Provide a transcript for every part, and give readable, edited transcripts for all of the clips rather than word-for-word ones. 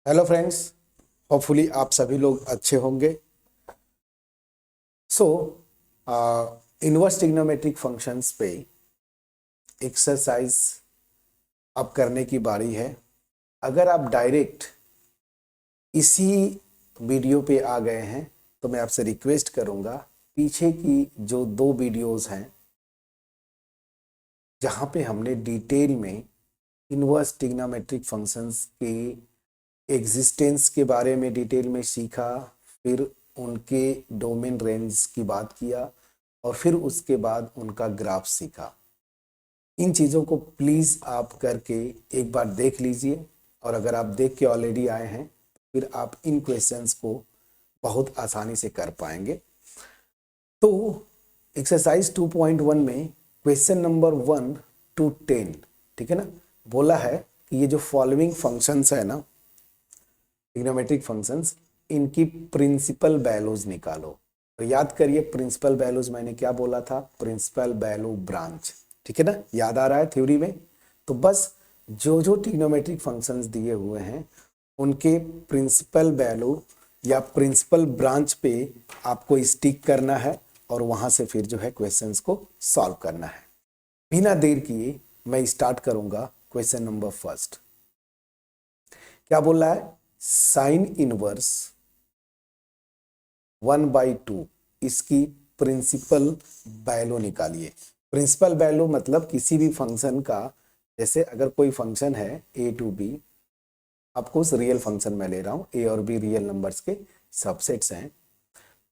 Hello friends, hopefully आप सभी लोग अच्छे होंगे। सो इनवर्स ट्रिग्नोमेट्रिक फंक्शंस पे एक्सरसाइज अब करने की बारी है। अगर आप डायरेक्ट इसी वीडियो पे आ गए हैं तो मैं आपसे रिक्वेस्ट करूंगा, पीछे की जो दो वीडियोस हैं जहां पे हमने डिटेल में इनवर्स ट्रिग्नोमेट्रिक फंक्शंस के एग्जिस्टेंस के बारे में डिटेल में सीखा, फिर उनके डोमेन रेंज की बात किया और फिर उसके बाद उनका ग्राफ सीखा। इन चीज़ों को प्लीज़ आप करके एक बार देख लीजिए, और अगर आप देख के ऑलरेडी आए हैं फिर आप इन क्वेश्चंस को बहुत आसानी से कर पाएंगे। तो एक्सरसाइज 2.1 में क्वेश्चन नंबर 1 to 10, ठीक है ना, बोला है कि ये जो फॉलोइंग फंक्शंस है ना, ट्रिग्नोमेट्रिक फंक्शंस, इनकी प्रिंसिपल वैल्यूज निकालो। तो याद करिए, प्रिंसिपल वैल्यूज मैंने क्या बोला था, प्रिंसिपल वैल्यू ब्रांच, ठीक है ना, याद आ रहा है थ्योरी में। तो बस जो जो ट्रिग्नोमेट्रिक फंक्शंस दिए हुए हैं उनके प्रिंसिपल वैल्यू या प्रिंसिपल ब्रांच पे आपको स्टिक करना है और वहां से फिर जो है क्वेश्चंस को सॉल्व करना है। बिना देर किए मैं स्टार्ट करूंगा क्वेश्चन नंबर फर्स्ट। क्या बोल रहा है, साइन इनवर्स 1/2 इसकी प्रिंसिपल वैल्यू निकालिए। प्रिंसिपल वैल्यू मतलब किसी भी फंक्शन का, जैसे अगर कोई फंक्शन है a to b, आपको उस रियल फंक्शन में ले रहा हूं, a और b रियल नंबर्स के सबसेट्स हैं।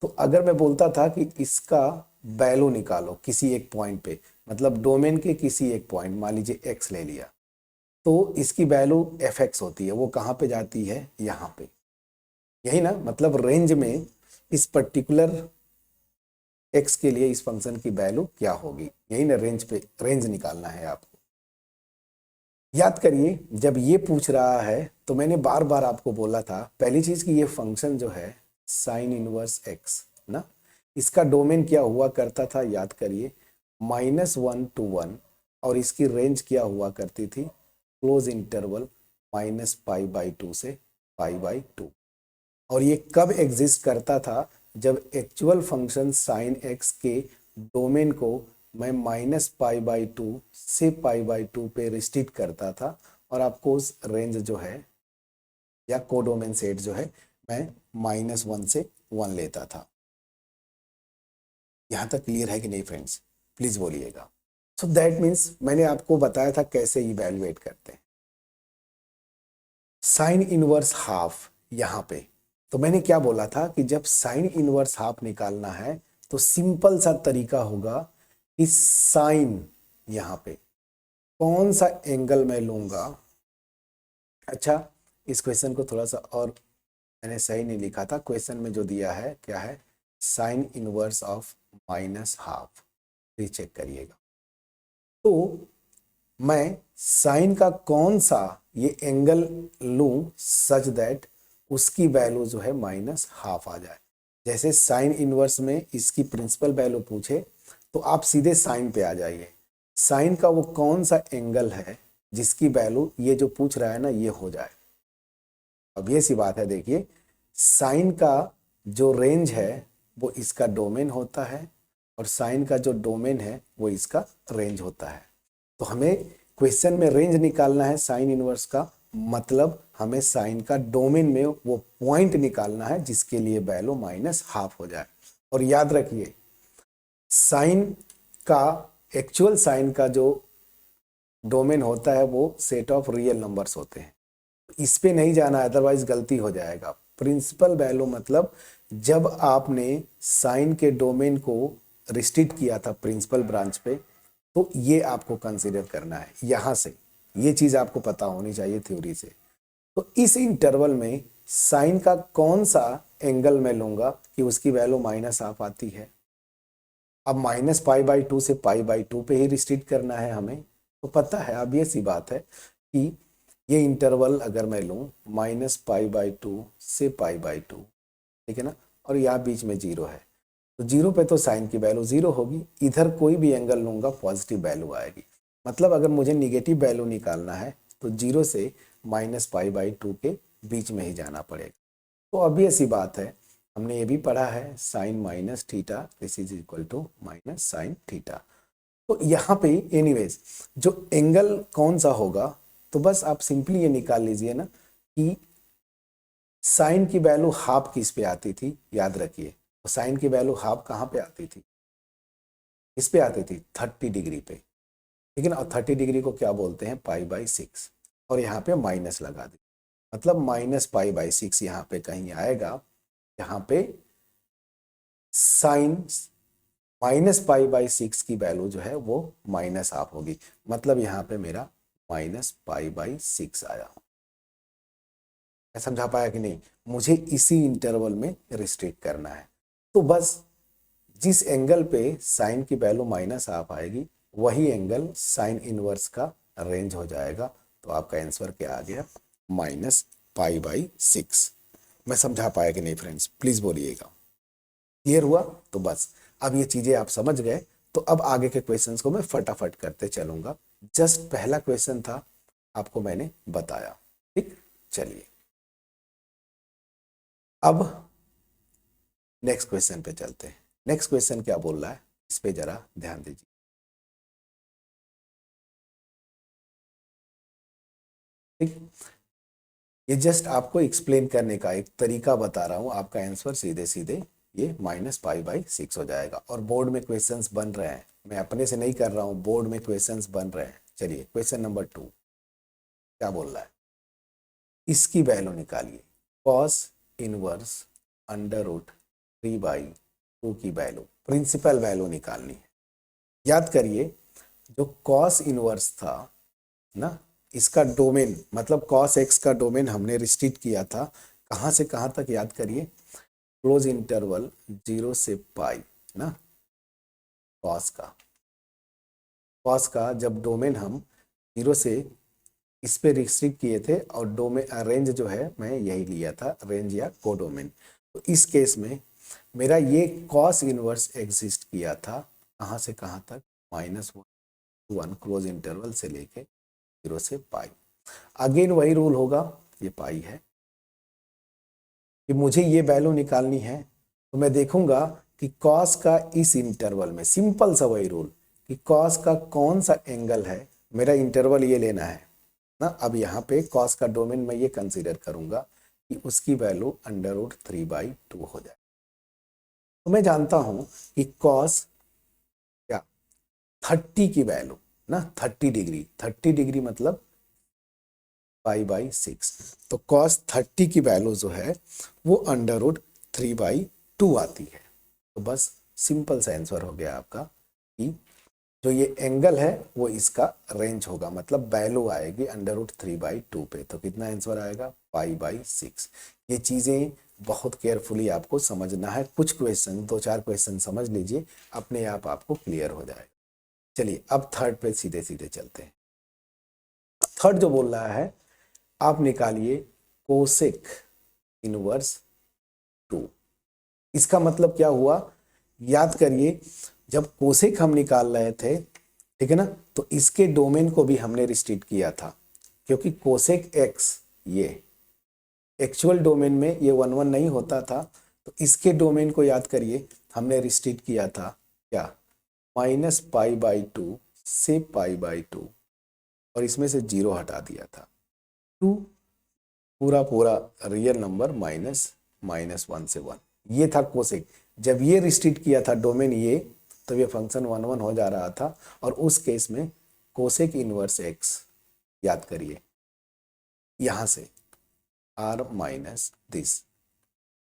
तो अगर मैं बोलता था कि इसका वैल्यू निकालो किसी एक पॉइंट पे, मतलब डोमेन के किसी एक पॉइंट, मान लीजिए x ले लिया, तो इसकी वैल्यू fx होती है। वो कहाँ पे जाती है, यहाँ पे, यही ना, मतलब रेंज में इस पर्टिकुलर x के लिए इस फंक्शन की वैल्यू क्या होगी, यही ना, रेंज पे रेंज निकालना है आपको। याद करिए, जब ये पूछ रहा है तो मैंने बार बार आपको बोला था, पहली चीज कि ये फंक्शन जो है साइन इनवर्स x ना, इसका डोमेन क्या हुआ करता था, याद करिए, -1 to 1, और इसकी रेंज क्या हुआ करती थी, क्लोज इंटरवल -π/2 से π/2। और ये कब एग्जिस्ट करता था, जब एक्चुअल फंक्शन साइन x के डोमेन को मैं -π/2 से π/2 पे रिस्ट्रिक्ट करता था, और आपको उस रेंज जो है या कोडोमेन सेट जो है मैं -1 से 1 लेता था। यहां तक क्लियर है कि नहीं फ्रेंड्स, प्लीज बोलिएगा। सो दैट मीन्स मैंने आपको बताया था कैसे इवेल्युएट करते हैं साइन इनवर्स हाफ। यहां पे तो मैंने क्या बोला था कि जब साइन इनवर्स हाफ निकालना है तो सिंपल सा तरीका होगा कि साइन, यहां पे कौन सा एंगल मैं लूंगा। अच्छा, इस क्वेश्चन को थोड़ा सा और मैंने सही नहीं लिखा था, क्वेश्चन में जो दिया है क्या है, sine inverse of -half, recheck करिएगा। तो मैं साइन का कौन सा ये एंगल लूं सच दैट उसकी वैल्यू जो है -हाफ आ जाए। जैसे साइन इनवर्स में इसकी प्रिंसिपल वैल्यू पूछे तो आप सीधे साइन पे आ जाइए, साइन का वो कौन सा एंगल है जिसकी वैल्यू ये जो पूछ रहा है ना ये हो जाए। अब ये सी बात है, देखिए, साइन का जो रेंज है वो इसका डोमेन होता है, और साइन का जो डोमेन है वो इसका रेंज होता है। तो हमें क्वेश्चन में रेंज निकालना है साइन इनवर्स का, मतलब हमें साइन का डोमेन में वो पॉइंट निकालना है जिसके लिए वैल्यू -हाफ हो जाए। और याद रखिए, साइन का, एक्चुअल साइन का जो डोमेन होता है वो सेट ऑफ रियल नंबर्स होते हैं, इस पे नहीं जाना, अदरवाइज गलती हो जाएगा। प्रिंसिपल वैल्यू मतलब जब आपने साइन के डोमेन को रिस्ट्रिक्ट किया था प्रिंसिपल ब्रांच पे, तो ये आपको कंसीडर करना है। यहां से ये चीज आपको पता होनी चाहिए थ्योरी से। तो इस इंटरवल में साइन का कौन सा एंगल मैं लूंगा कि उसकी वैल्यू -हाफ आती है। अब -π/2 से π/2 पे ही रिस्ट्रिक्ट करना है हमें, तो पता है, अब ये सी बात है कि ये इंटरवल अगर मैं लूं -π/2 से π/2, ठीक है ना, और यहाँ बीच में 0 है, तो 0 पे तो साइन की वैल्यू 0 होगी। इधर कोई भी एंगल लूंगा पॉजिटिव वैल्यू आएगी। मतलब अगर मुझे निगेटिव वैल्यू निकालना है तो 0 से -π/2 के बीच में ही जाना पड़ेगा। तो ऑब्वियस सी बात है, हमने ये भी पढ़ा है sine minus theta this is equal to minus sine theta. तो यहाँ पे एनीवेज जो एंगल कौन सा होगा, तो बस आप सिंपली ये निकाल लीजिए ना कि साइन की वैल्यू हाफ किस पे आती थी, याद रखिए। तो साइन की वैल्यू हाफ कहाँ पे आती थी, किस पे आती थी, 30 डिग्री पे, ठीक है ना। और 30 डिग्री को क्या बोलते हैं, π/6, और यहाँ पे माइनस लगा दी, मतलब -π/6 यहाँ पे कहीं आएगा, यहाँ पे साइन -π/6 की वैल्यू जो है वो माइनस हाफ होगी, मतलब यहाँ पे मेरा -π/6 आया। मैं समझा पाया कि नहीं, मुझे इसी इंटरवल में रिस्ट्रिक्ट करना है। तो बस जिस एंगल पे साइन की वैल्यू माइनस हाफ आएगी वही एंगल साइन इनवर्स का रेंज हो जाएगा। तो आपका आंसर क्या आ गया, -π/6। मैं समझा पाया कि नहीं फ्रेंड्स, प्लीज बोलिएगा। क्लियर हुआ? तो बस अब ये चीजें आप समझ गए, तो अब आगे के क्वेश्चंस को मैं फटाफट करते चलूंगा। जस्ट पहला क्वेश्चन था, आपको मैंने बताया, ठीक। चलिए अब नेक्स्ट क्वेश्चन पे चलते हैं। नेक्स्ट क्वेश्चन क्या बोल रहा है, इस पे जरा ध्यान दीजिए। ठीक, ये जस्ट आपको एक्सप्लेन करने का एक तरीका बता रहा हूं, आपका आंसर सीधे सीधे ये -π/6 हो जाएगा। और बोर्ड में क्वेश्चंस बन रहे हैं, मैं अपने से नहीं कर रहा हूं, बोर्ड में क्वेश्चंस बन रहे हैं। चलिए क्वेश्चन नंबर 2 क्या बोल रहा है, इसकी वैल्यू निकालिए, cos इनवर्स √3/2 की वैल्यू, प्रिंसिपल वैल्यू निकालनी है। याद करिए जो cos इनवर्स था ना, इसका डोमेन मतलब cos x का डोमेन हमने रिस्ट्रिक्ट किया था कहां से कहां तक, याद करिए, क्लोज इंटरवल 0 से π ना। cos का जब डोमेन हम 0 से इस पे रिस्ट्रिक्ट किए थे, और डोमेन रेंज जो है मैं यही लिया था, रेंज या कोडोमेन। तो इस केस में मेरा ये cos इनवर्स एग्जिस्ट किया था कहां से कहां तक, -1 क्लोज इंटरवल से लेके 0 से π। अगेन वही रूल होगा, ये पाई है कि मुझे ये वैल्यू निकालनी है, तो मैं देखूंगा कि cos का इस इंटरवल में, सिंपल सा वही रूल कि cos का कौन सा एंगल है, मेरा इंटरवल ये लेना है ना। अब यहाँ पे cos का डोमेन मैं ये कंसीडर करूंगा कि उसकी वैल्यू √3/2 हो जाए। तो मैं जानता हूं कि cos क्या 30 की वैल्यू ना, 30 डिग्री मतलब π/6, तो cos 30 की वैल्यू जो है वो √3/2 आती है। तो बस सिंपल सा आंसर हो गया आपका कि जो ये एंगल है वो इसका रेंज होगा, मतलब वैल्यू आएगी √3/2 पे। तो कितना आंसर आएगा, π/6। ये चीजें बहुत केयरफुली आपको समझना है, कुछ क्वेश्चन 2-4 क्वेश्चन समझ लीजिए, अपने आप आपको क्लियर हो जाएगा। चलिए अब थर्ड पे सीधे सीधे चलते हैं। थर्ड जो बोल रहा है, आप निकालिए कोसेक इनवर्स 2। इसका मतलब क्या हुआ, याद करिए जब कोसेक हम निकाल रहे थे, ठीक है ना, तो इसके डोमेन को भी हमने रिस्ट्रिक्ट किया था, क्योंकि कोसेक एक्स ये एक्चुअल डोमेन में ये 1 नहीं होता था। तो इसके डोमेन को याद करिए, हमने रिस्ट्रिक्ट किया था क्या, -π/2 से π/2, और इसमें से 0 हटा दिया था। 2 पूरा पूरा रियल नंबर -1 से 1, ये था कोसेक। जब ये रिस्ट्रिक्ट किया था डोमेन ये, तो ये फंक्शन 1 हो जा रहा था, और उस केस में कोसेक इनवर्स एक्स, याद करिए यहां से r माइनस दिस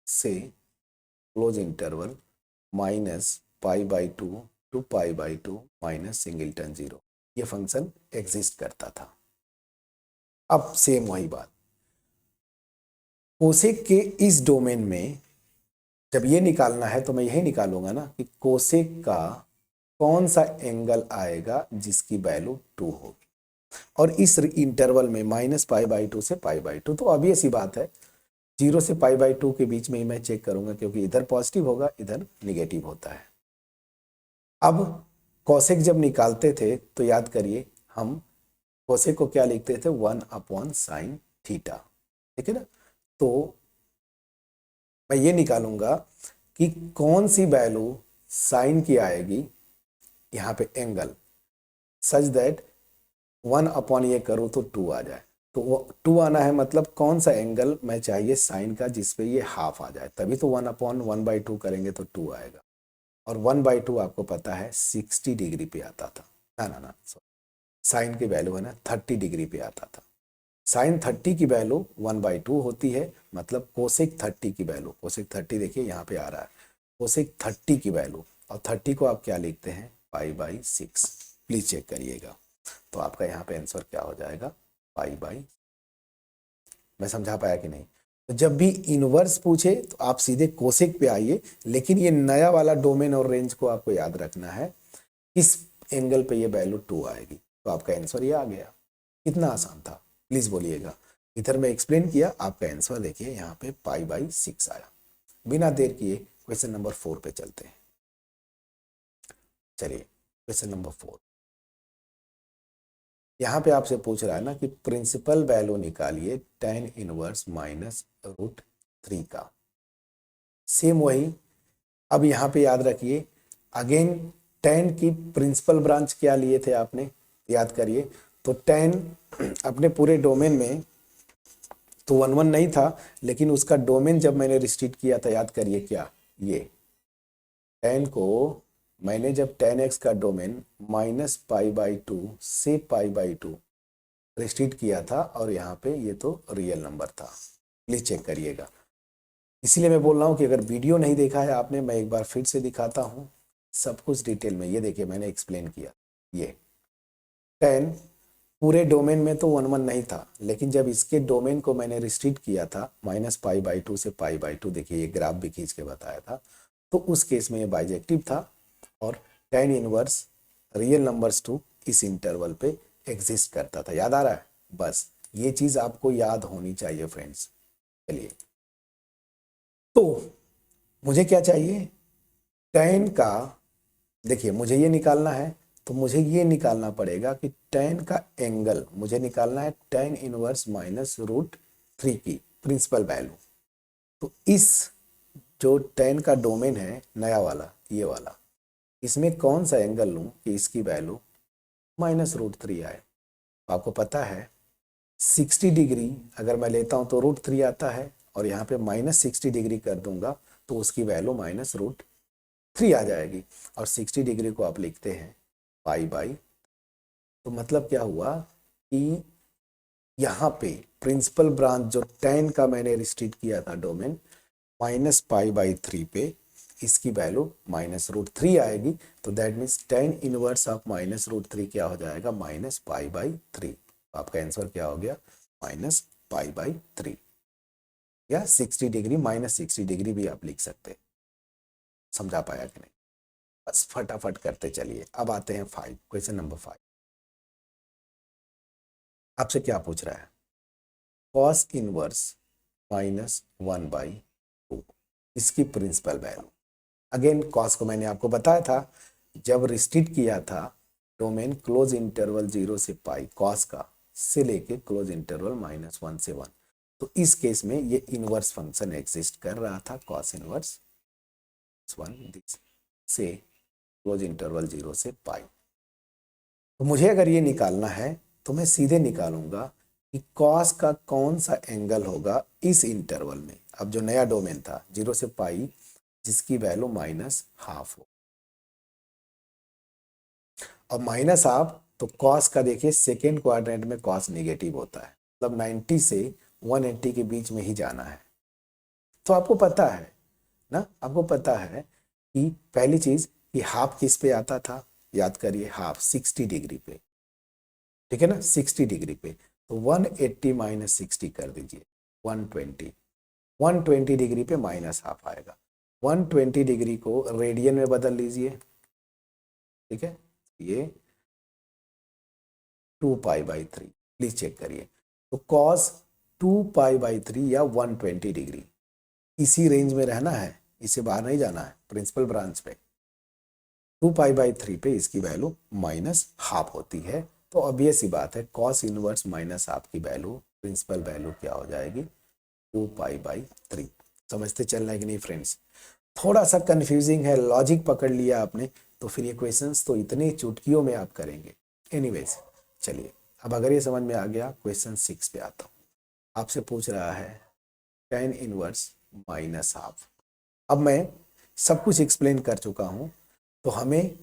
से close interval -π/2 to π/2 minus singleton 0, ये फंक्शन एग्जिस्ट करता था। अब सेम वही बात, कोसेक के इस डोमेन में जब ये निकालना है तो मैं यही निकालूंगा ना कि कोसेक का कौन सा एंगल आएगा जिसकी वैल्यू 2 होगी, और इस इंटरवल में -π/2 से π/2। तो ऑब्वियस ही बात है 0 से π/2 के बीच में ही मैं चेक करूंगा, क्योंकि इधर पॉजिटिव होगा इधर निगेटिव होता है। अब कोसेक जब निकालते थे तो याद करिए हम कोसेक को क्या लिखते थे, 1/sin थीटा, ठीक है ना। तो मैं ये निकालूंगा कि कौन सी वैल्यू साइन की आएगी यहाँ पे एंगल, सच दैट 1 अपॉन ये करूँ तो 2 आ जाए। तो वो 2 आना है, मतलब कौन सा एंगल मैं चाहिए साइन का जिसपे ये हाफ आ जाए, तभी तो 1/1/2 करेंगे तो 2 आएगा। और 1/2 आपको पता है 60 डिग्री पे आता था, ना साइन की वैल्यू है ना 30 डिग्री पे आता था। साइन 30 की वैल्यू 1/2 होती है, मतलब कोसेक 30 की वैल्यू, कोसेक 30 देखिए यहाँ पे आ रहा है, कोसेक 30 की वैल्यू, और 30 को आप क्या लिखते हैं π/6, प्लीज चेक करिएगा। तो आपका यहाँ पे आंसर क्या हो जाएगा π/, मैं समझा पाया कि नहीं? तो जब भी इनवर्स पूछे तो आप सीधे कोसेक पे आइए, लेकिन ये नया वाला डोमेन और रेंज को आपको याद रखना है, इस एंगल पे ये वैल्यू 2 आएगी। तो आपका आंसर ये आ गया। कितना आसान था, प्लीज बोलिएगा। इधर मैं एक्सप्लेन किया, आपका आंसर देखिए यहाँ पे π/6 आया। बिना देर किए क्वेश्चन नंबर 4 पे चलते हैं। चलिए क्वेश्चन नंबर 4, यहाँ पे आपसे पूछ रहा है ना कि प्रिंसिपल वैल्यू निकालिए tan इनवर्स -√3 का। सेम वही, अब यहाँ पे याद रखिए अगेन tan की प्रिंसिपल ब्रांच क्या लिए थे आपने, याद करिए। तो tan अपने पूरे डोमेन में तो 1 1 नहीं था, लेकिन उसका डोमेन जब मैंने रिस्ट्रिक्ट किया था, याद करिए क्या, ये tan को मैंने जब tan x का डोमेन -π/2 से π/2 रिस्ट्रिक्ट किया था, और यहाँ पे ये तो रियल नंबर था, प्लीज चेक करिएगा। इसीलिए मैं बोल रहा हूँ कि अगर वीडियो नहीं देखा है आपने, मैं एक बार फिर से दिखाता हूँ सब कुछ डिटेल में। ये देखिए मैंने एक्सप्लेन किया, ये tan पूरे डोमेन में तो 1 1 नहीं था, लेकिन जब इसके डोमेन को मैंने रिस्ट्रिक्ट किया था -π/2 से π/2, देखिए ये ग्राफ भी खींच के बताया था, तो उस केस में ये बाइजेक्टिव था, और tan inverse real numbers to इस इंटरवल पे एग्जिस्ट करता था। याद आ रहा है? बस ये चीज आपको याद होनी चाहिए फ्रेंड्स। चलिए, तो मुझे क्या चाहिए, tan का, देखिए मुझे ये निकालना है, तो मुझे ये निकालना पड़ेगा कि tan का एंगल मुझे निकालना है tan इनवर्स -√3 की प्रिंसिपल वैल्यू। तो इस जो tan का डोमेन है नया वाला, ये वाला, इसमें कौन सा एंगल लूं कि इसकी वैल्यू -√3 आए। आपको पता है 60 डिग्री अगर मैं लेता हूं तो √3 आता है, और यहाँ पे -60 डिग्री कर दूंगा तो उसकी वैल्यू -√3 आ जाएगी, और 60 डिग्री को आप लिखते हैं π/, तो मतलब क्या हुआ कि यहाँ पे प्रिंसिपल ब्रांच जो tan का मैंने रिस्ट्रिक्ट किया था डोमेन -π/3 पे, इसकी वैल्यू -√3 आएगी। तो that means tan inverse of -√3 क्या हो जाएगा, -π/3। आपका आंसर क्या हो गया, -π/3, या 60 डिग्री -60 डिग्री भी आप लिख सकते हैं। समझा पाया कि नहीं? बस फटाफट करते चलिए। अब आते हैं 5, क्वेश्चन नंबर 5। आपसे क्या पूछ रहा है, cos इनवर्स -1/2 इसकी प्रिंसिपल वैल्यू। अगेन cos को मैंने आपको बताया था, जब रिस्ट्रिक्ट किया था डोमेन क्लोज इंटरवल 0 से π cos का, से लेके क्लोज इंटरवल -1 से 1, तो इस केस में ये इनवर्स फंक्शन एग्जिस्ट कर रहा था, cos इनवर्स 1 से क्लोज इंटरवल 0 से π। तो मुझे अगर ये निकालना है तो मैं सीधे निकालूंगा कि cos का कौन सा एंगल होगा इस इंटरवल में। अब जो नया डोमेन था 0 से π, जिसकी वैल्यू -½ हो, और -½ तो cos का देखिए सेकेंड क्वाड्रेंट में cos नेगेटिव होता है, मतलब 90 से 180 के बीच में ही जाना है। तो आपको पता है ना, आपको पता है कि पहली चीज कि हाफ किस पे आता था, याद करिए, हाफ 60 डिग्री पे, ठीक है ना, 60 डिग्री पे। तो 180 - 60 कर दीजिए, 120, 120 डिग्री पे -½ आएगा। 120 डिग्री को रेडियन में बदल लीजिए, ठीक है, ये 2π/3, प्लीज चेक करिए। तो cos 2π/3 या 120 डिग्री, इसी रेंज में रहना है, इससे बाहर नहीं जाना है प्रिंसिपल ब्रांच पे। 2π/3 पे इसकी वैल्यू -½ होती है। तो ऑब्वियस सी बात है cos इनवर्स -½ की वैल्यू प्रिंसिपल वैल्यू क्या हो जाएगी, 2π/3। समझते चल रहा है कि नहीं फ्रेंड्स? थोड़ा सा कंफ्यूजिंग है, लॉजिक पकड़ लिया आपने तो फिर ये क्वेश्चंस तो इतने चुटकियों में आप करेंगे। एनीवेज चलिए, अब अगर ये समझ में आ गया, क्वेश्चन 6 पे आता हूँ। आपसे पूछ रहा है tan इनवर्स -12। अब मैं सब कुछ एक्सप्लेन कर चुका हूँ, तो हमें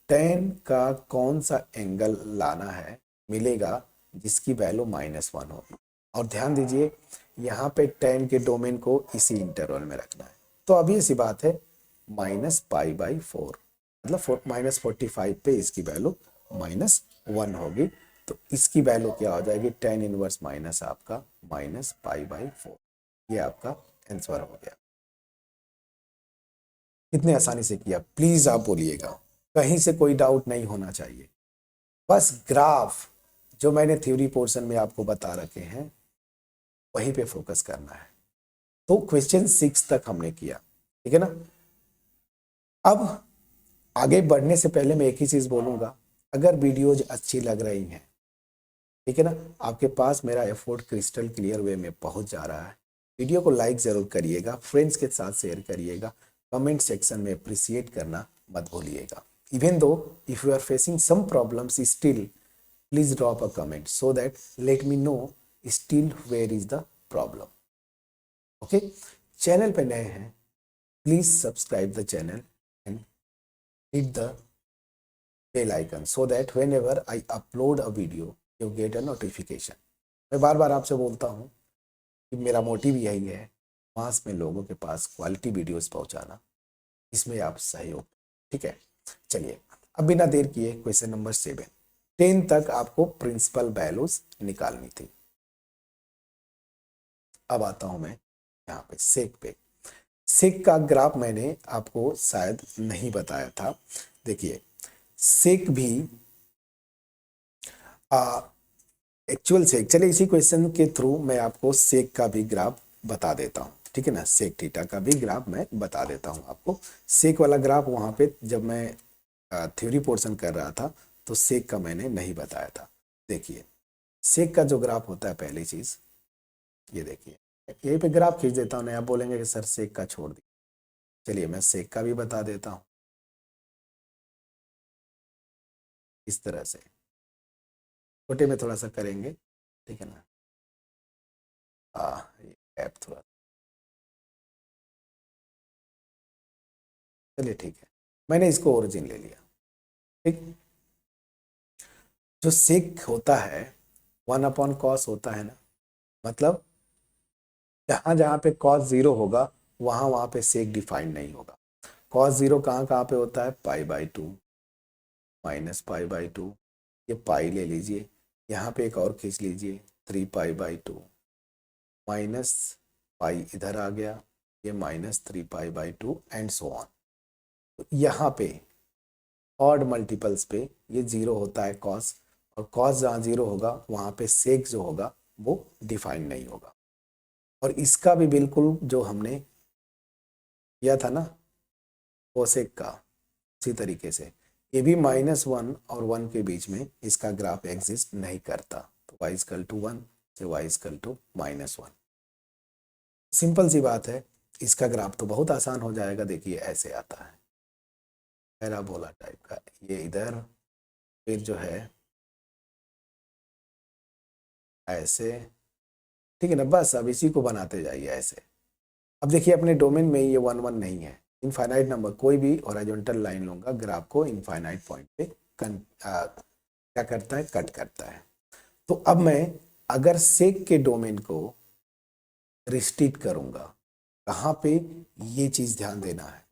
tan का कौन सा एंगल लाना है मिलेगा जिसकी वैल्यू -1 होगी। और ध्यान दीजिए यहाँ पे tan के डोमेन को इसी इंटरवल में रखना है। तो अभी सी बात है -π/4 मतलब -45 पे इसकी वैल्यू -1 होगी। तो इसकी वैल्यू क्या हो जाएगी? tan इनवर्स माइनस आपका -π/4। ये आपका आंसर हो गया। कितने आसानी से किया, प्लीज आप बोलिएगा, कहीं से कोई डाउट नहीं होना चाहिए। बस ग्राफ जो मैंने थ्योरी पोर्शन में आपको बता रखे हैं वहीं पे फोकस करना है। तो क्वेश्चन 6 तक हमने किया, ठीक है ना। अब आगे बढ़ने से पहले मैं एक ही चीज बोलूंगा, अगर वीडियोज अच्छी लग रही हैं, ठीक है ना, आपके पास मेरा एफर्ट क्रिस्टल क्लियर वे में पहुंच जा रहा है, वीडियो को लाइक जरूर करिएगा, फ्रेंड्स के साथ शेयर करिएगा, कमेंट सेक्शन में अप्रिशिएट करना मत भूलिएगा। Even though if you are facing some problems still, please drop a comment so that let me know still where is the problem. Okay, channel पे नए हैं please subscribe the channel and hit the bell icon so that whenever I upload a video you get a notification। मैं बार बार आपसे बोलता हूँ कि मेरा motive यही है, मास में लोगों के पास क्वालिटी वीडियोस पहुंचाना, इसमें आप सहयोग, ठीक है। चलिए अब बिना देर किए क्वेश्चन नंबर 7, 10 तक आपको प्रिंसिपल वैल्यूज निकालनी थी। अब आता हूं मैं यहाँ पे सेक पे। सेक का ग्राफ मैंने आपको शायद नहीं बताया था। देखिए सेक भी एक्चुअल सेक, चलिए इसी क्वेश्चन के थ्रू मैं आपको सेक का भी ग्राफ बता देता हूँ, ठीक है ना। सेक थीटा का भी ग्राफ मैं बता देता हूँ आपको। सेक वाला ग्राफ वहाँ पे जब मैं थ्योरी पोर्शन कर रहा था तो सेक का मैंने नहीं बताया था। देखिए सेक का जो ग्राफ होता है, पहली चीज ये देखिए, यहीं पे ग्राफ खींच देता हूँ, आप बोलेंगे कि सर सेक का छोड़ दिया, चलिए मैं सेक का भी बता देता हूँ। इस तरह से छोटे में थोड़ा सा करेंगे, ठीक है ना। ये ऐप थोड़ा, चलिए ठीक है, मैंने इसको ओरिजिन ले लिया, ठीक। जो सेक होता है 1/cos होता है ना, मतलब जहां जहां पे cos 0 होगा वहां वहां पे सेक डिफाइन नहीं होगा। cos 0 कहाँ कहाँ पे होता है? π/2, -π/2, ये पाई ले लीजिए, यहाँ पे एक और खींच लीजिए 3π/2, माइनस पाई इधर आ गया, ये -3π/2 एंड सो ऑन। तो यहाँ पे ऑड मल्टीपल्स पे ये 0 होता है कॉस, और कॉस जहाँ 0 होगा वहाँ पे सेक जो होगा वो डिफाइन नहीं होगा। और इसका भी बिल्कुल जो हमने किया था ना कोसेक का, उसी तरीके से ये भी -1 और 1 के बीच में इसका ग्राफ एग्जिस्ट नहीं करता। तो y=1 से y=-1, सिंपल सी बात है। इसका ग्राफ तो बहुत आसान हो जाएगा, देखिए ऐसे आता है पैराबोला टाइप का, ये इधर, फिर जो है ऐसे, ठीक है ना। बस अब इसी को बनाते जाइए ऐसे। अब देखिए अपने डोमेन में ये 1 1 नहीं है, इनफाइनाइट नंबर, कोई भी हॉरिजॉन्टल लाइन लूंगा ग्राफ को इनफाइनाइट पॉइंट पे क्या करता है? कट करता है। तो अब मैं अगर सेक के डोमेन को रिस्ट्रिक्ट करूंगा, कहाँ पे? ये चीज ध्यान देना है,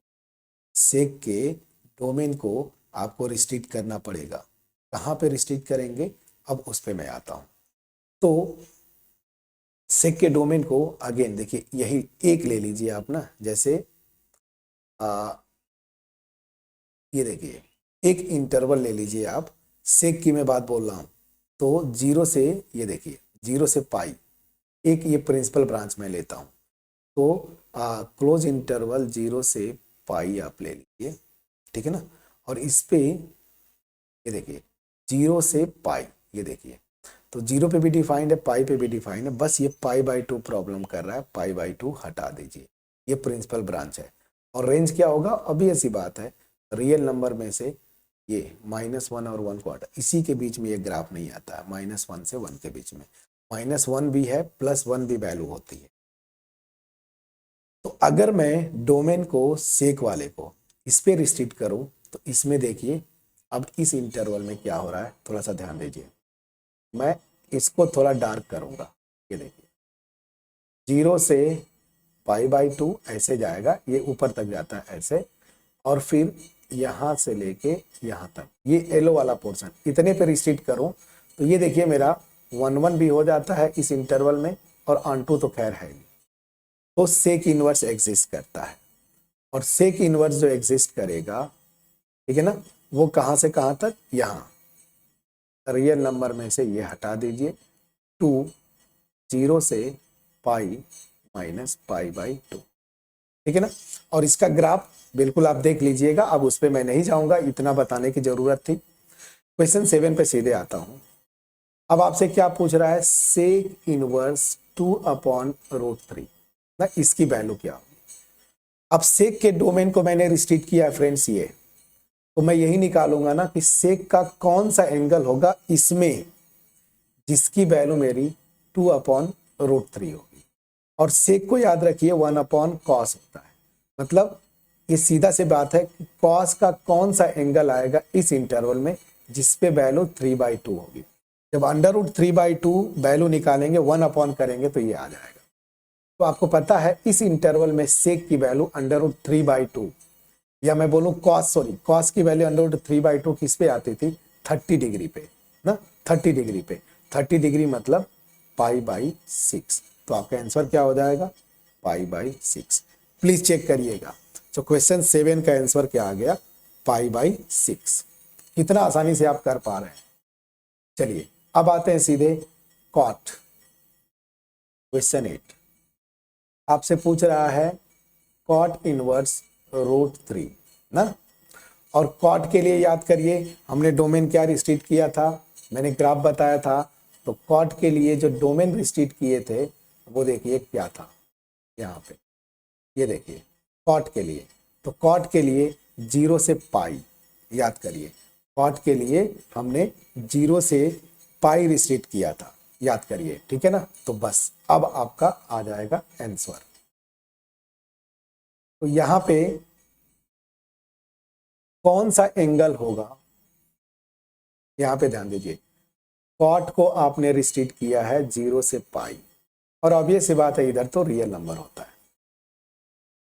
सेक के डोमेन को आपको रिस्ट्रिक्ट करना पड़ेगा। कहाँ पे रिस्ट्रिक्ट करेंगे? अब उस पे मैं आता हूं। तो सेक के डोमेन को अगेन देखिए, यही एक ले लीजिए आप ना, जैसे ये देखिए एक इंटरवल ले लीजिए आप, सेक की मैं बात बोल रहा हूं। तो 0 से, ये देखिए 0 से पाई, एक ये प्रिंसिपल ब्रांच में लेता हूं। तो क्लोज इंटरवल 0 से पाई आप ले लीजिए, ठीक है ना। और इस पे ये देखिए 0 से पाई, ये देखिए तो 0 पे भी डिफाइंड है, पाई पे भी डिफाइंड है, बस ये पाई/2 प्रॉब्लम कर रहा है, पाई/2 हटा दीजिए। ये प्रिंसिपल ब्रांच है। और रेंज क्या होगा, अभी ऐसी बात है, रियल नंबर में से ये -1 और 1/4 इसी के बीच में ये ग्राफ नहीं आता है, -1 से 1 के बीच में। -1 भी है, +1 भी वैल्यू होती है। तो अगर मैं डोमेन को सेक वाले को इस पे रिस्ट्रिक्ट करूं, तो इसमें देखिए अब इस इंटरवल में क्या हो रहा है, थोड़ा सा ध्यान दीजिए। मैं इसको थोड़ा डार्क करूंगा, ये देखिए 0 से पाई/2 ऐसे जाएगा, ये ऊपर तक जाता है ऐसे, और फिर यहां से लेके यहां तक ये येलो वाला पोर्शन, इतने पे रिस्ट्रिक्ट करूं तो ये देखिए मेरा 1/1 भी हो जाता है इस इंटरवल में, और ऑन2 तो खैर है नहीं। तो सेक इनवर्स एग्जिस्ट करता है, और सेक इनवर्स जो एग्जिस्ट करेगा, ठीक है ना, वो कहां से कहां तक, यहां रियल नंबर में से ये हटा दीजिए, 2 0 से पाई -पाई/2, ठीक है ना। और इसका ग्राफ बिल्कुल आप देख लीजिएगा, अब उस पर मैं नहीं जाऊंगा, इतना बताने की जरूरत थी। क्वेश्चन 7 पे सीधे आता हूं। अब आपसे क्या पूछ रहा है, सेक इनवर्स 2/√3 ना, इसकी वैल्यू क्या होगी। अब सेक के डोमेन को मैंने रिस्ट्रिक्ट किया है फ्रेंड्स, ये तो मैं यही निकालूंगा ना कि सेक का कौन सा एंगल होगा इसमें जिसकी वैल्यू मेरी 2/√3 होगी। और सेक को याद रखिए 1/cos होता है, मतलब ये सीधा से बात है कि cos का कौन सा एंगल आएगा इस इंटरवल में जिसपे वैल्यू 3/2 होगी। जब √3/2 वैल्यू निकालेंगे, 1 करेंगे तो ये आ जाएगा। तो आपको पता है इस इंटरवल में सेक की वैल्यू √3/2, या मैं बोलूं cos की वैल्यू √3/2 किस पे आती थी, 30 डिग्री पे ना, 30 डिग्री पे, 30 डिग्री मतलब पाई/6। तो आपका आंसर क्या हो जाएगा, पाई/6। प्लीज चेक करिएगा। तो क्वेश्चन 7 का आंसर क्या आ गया, पाई/6। कितना आसानी से आप कर पा रहे हैं। चलिए अब आते हैं सीधे कॉट। क्वेश्चन 8 आपसे पूछ रहा है कॉट इनवर्स √3 ना। और कॉट के लिए याद करिए हमने डोमेन क्या रिस्ट्रिक्ट किया था, मैंने ग्राफ बताया था। तो कॉट के लिए जो डोमेन रिस्ट्रिक्ट किए थे वो देखिए क्या था, यहाँ पे ये देखिए कॉट के लिए। तो कॉट के लिए 0 से पाई, याद करिए कॉट के लिए हमने 0 से पाई रिस्ट्रिक्ट किया था, याद करिए, ठीक है ना। तो बस अब आपका आ जाएगा आंसर। तो यहां पे कौन सा एंगल होगा, यहां पे ध्यान दीजिए, कॉट को आपने रिस्ट्रिक्ट किया है 0 से पाई, और ऑब्वियस सी बात है इधर तो रियल नंबर होता है।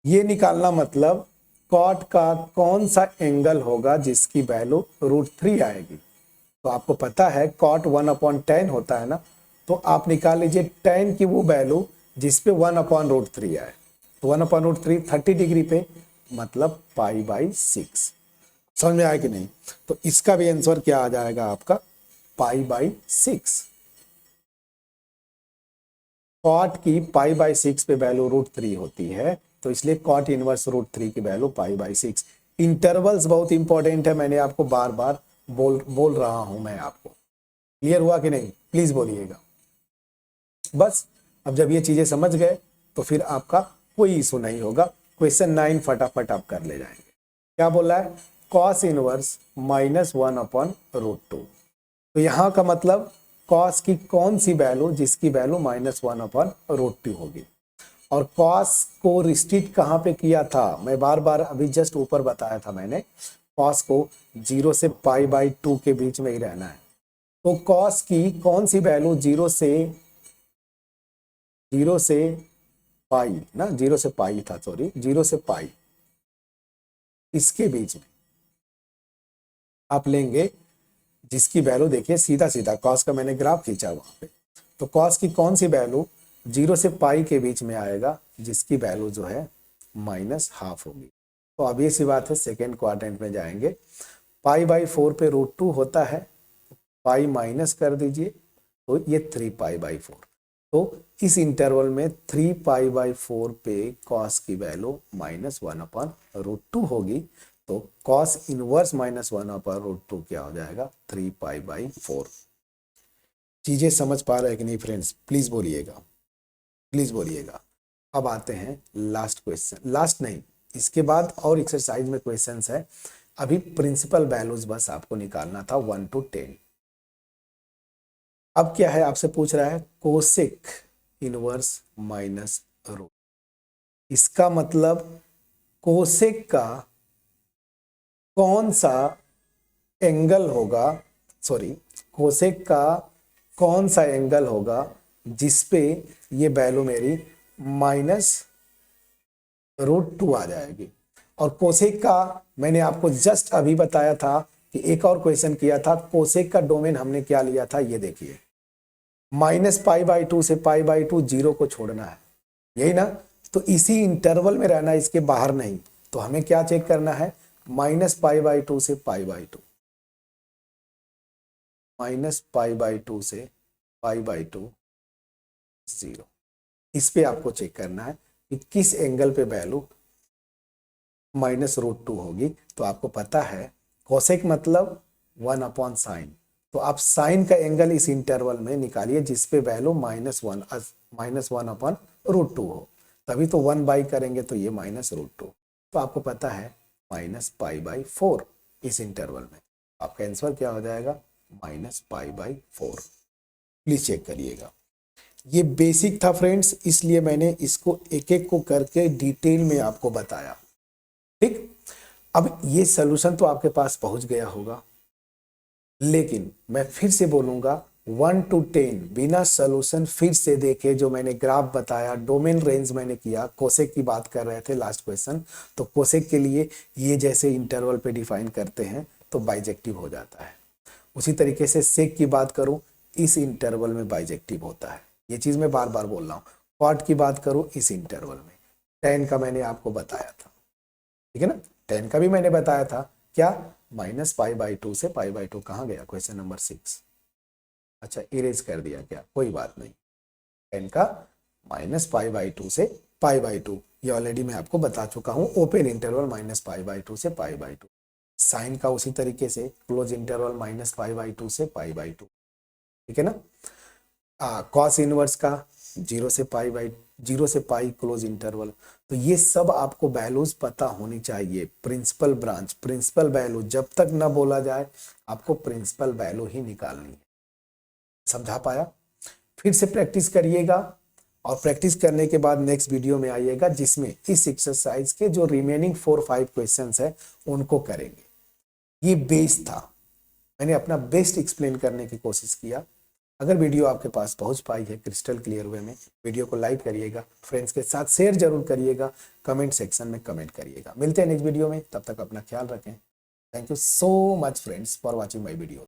ये निकालना मतलब कॉट का कौन सा एंगल होगा जिसकी वैल्यू √3 आएगी। तो आपको पता है कॉट 1/tan होता है ना, तो आप निकाल लीजिए tan की वो वैल्यू जिसपे 1/√3 आए। तो 1/√3 30 डिग्री पे, मतलब पाई/6। समझ में आया कि नहीं। तो इसका भी आंसर क्या आ जाएगा आपका, पाई/6। कॉट की पाई/6 पे वैल्यू √3 होती है, तो इसलिए कॉट इनवर्स √3 की वैल्यू पाई/6। इंटरवल्स बहुत इंपॉर्टेंट है, मैंने आपको बार बार बोल रहा हूं मैं आपको। क्लियर हुआ कि नहीं, प्लीज बोलिएगा। बस अब जब ये चीजें समझ गए तो फिर आपका कोई इशू नहीं होगा। क्वेश्चन 9 फटाफट आप कर ले जाएंगे। क्या बोला है, कॉस इनवर्स -1/√2। तो यहां का मतलब कॉस की कौन सी वैल्यू जिसकी वैल्यू -1/√2 होगी। और कॉस को रिस्ट्रिक्ट कहां पे किया था, मैं बार बार अभी जस्ट ऊपर बताया था मैंने, कॉस को 0 से पाई/2 के बीच में ही रहना है। तो कॉस की कौन सी वैल्यू 0 से पाई ना, 0 से पाई था, सॉरी 0 से पाई, इसके बीच में आप लेंगे जिसकी वैल्यू देखिए सीधा सीधा कॉस का मैंने ग्राफ खींचा वहां पे। तो कॉस की कौन सी वैल्यू 0 से पाई के बीच में आएगा जिसकी वैल्यू जो है -½ होगी। तो अब ये सी बात है, सेकेंड क्वाड्रेंट में जाएंगे, पाई/4 पे √2 होता है, पाई माइनस कर दीजिए तो ये 3π/4। तो इस इंटरवल में 3π/4 पे कॉस की वैल्यू -1/√2 होगी। तो कॉस इनवर्स -1/√2 क्या हो जाएगा, 3π/4। चीजें समझ पा रहे हैं कि नहीं फ्रेंड्स? प्लीज बोलिएगा, प्लीज बोलिएगा। अब आते हैं लास्ट क्वेश्चन, लास्ट नहीं, इसके बाद और एक्सरसाइज में क्वेश्चंस है। अभी प्रिंसिपल वैल्यूज बस आपको निकालना था 1 to 10। अब क्या है, आपसे पूछ रहा है कोसेक इनवर्स माइनस रूट। इसका मतलब कोसेक का कौन सा एंगल होगा, सॉरी, कोसेक का कौन सा एंगल होगा जिसपे ये वैल्यू मेरी -√2 आ जाएगी। और कोसेक का मैंने आपको जस्ट अभी बताया था कि एक और क्वेश्चन किया था, कोसेक का डोमेन हमने क्या लिया था, ये देखिए -π/2 से π/2, जीरो को छोड़ना है, यही ना? तो इसी इंटरवल में रहना, इसके बाहर नहीं। तो हमें क्या चेक करना है, -π/2 से π/2, -π/2 से π/2, 0। इस पे आपको चेक करना है कि किस एंगल पे वैल्यू -√2 होगी। तो आपको पता है कोसेक मतलब 1/sin। तो आप साइन का एंगल इस इंटरवल में निकालिए जिसपे वैल्यू -1/√2 हो, तभी तो 1 बाई करेंगे तो ये -√2। तो आपको पता है -π/4 इस इंटरवल में। आपका आंसर क्या हो जाएगा, -π/4। प्लीज चेक करिएगा। ये बेसिक था फ्रेंड्स, इसलिए मैंने इसको एक एक को करके डिटेल में आपको बताया, ठीक। अब ये सॉल्यूशन तो आपके पास पहुंच गया होगा, लेकिन मैं फिर से बोलूंगा 1 to 10 बिना सॉल्यूशन फिर से देखे, जो मैंने ग्राफ बताया, डोमेन रेंज मैंने किया, कोसेक की बात कर रहे थे लास्ट क्वेश्चन, तो कोसेक के लिए ये जैसे इंटरवल पे डिफाइन करते हैं तो बाइजेक्टिव हो जाता है। उसी तरीके से सेक की बात करूं, इस इंटरवल में बाइजेक्टिव होता है। ये चीज मैं बार बार बोल रहा हूँ। क्वाड की बात करूं, इस इंटरवल में। 10 का मैंने आपको बताया था, ठीक है ना? 10 का भी मैंने बताया था, क्या -π/2 से π/2 कहाँ गया, क्वेश्चन नंबर 6। अच्छा, इरेज कर दिया क्या, कोई बात नहीं। 10 का -π/2 से π/2, ये ऑलरेडी मैं आपको बता चुका हूं, ओपन इंटरवल -π/2 से π/2। साइन का उसी तरीके से क्लोज इंटरवल -π/2 से π/2, ठीक है ना? कॉस इनवर्स का 0 से पाई क्लोज इंटरवल। तो ये सब आपको वैल्यूज पता होनी चाहिए। प्रिंसिपल ब्रांच, प्रिंसिपल वैल्यू जब तक ना बोला जाए, आपको प्रिंसिपल वैल्यू ही निकालनी है। समझा पाया? फिर से प्रैक्टिस करिएगा, और प्रैक्टिस करने के बाद नेक्स्ट वीडियो में आइएगा जिसमें इस एक्सरसाइज के जो रिमेनिंग 4-5 क्वेश्चंस है उनको करेंगे। ये बेस था, मैंने अपना बेस्ट एक्सप्लेन करने की कोशिश किया। अगर वीडियो आपके पास पहुंच पाई है क्रिस्टल क्लियर वे में, वीडियो को लाइक करिएगा, फ्रेंड्स के साथ शेयर जरूर करिएगा, कमेंट सेक्शन में कमेंट करिएगा। मिलते हैं नेक्स्ट वीडियो में, तब तक अपना ख्याल रखें। Thank you so much friends for watching my video.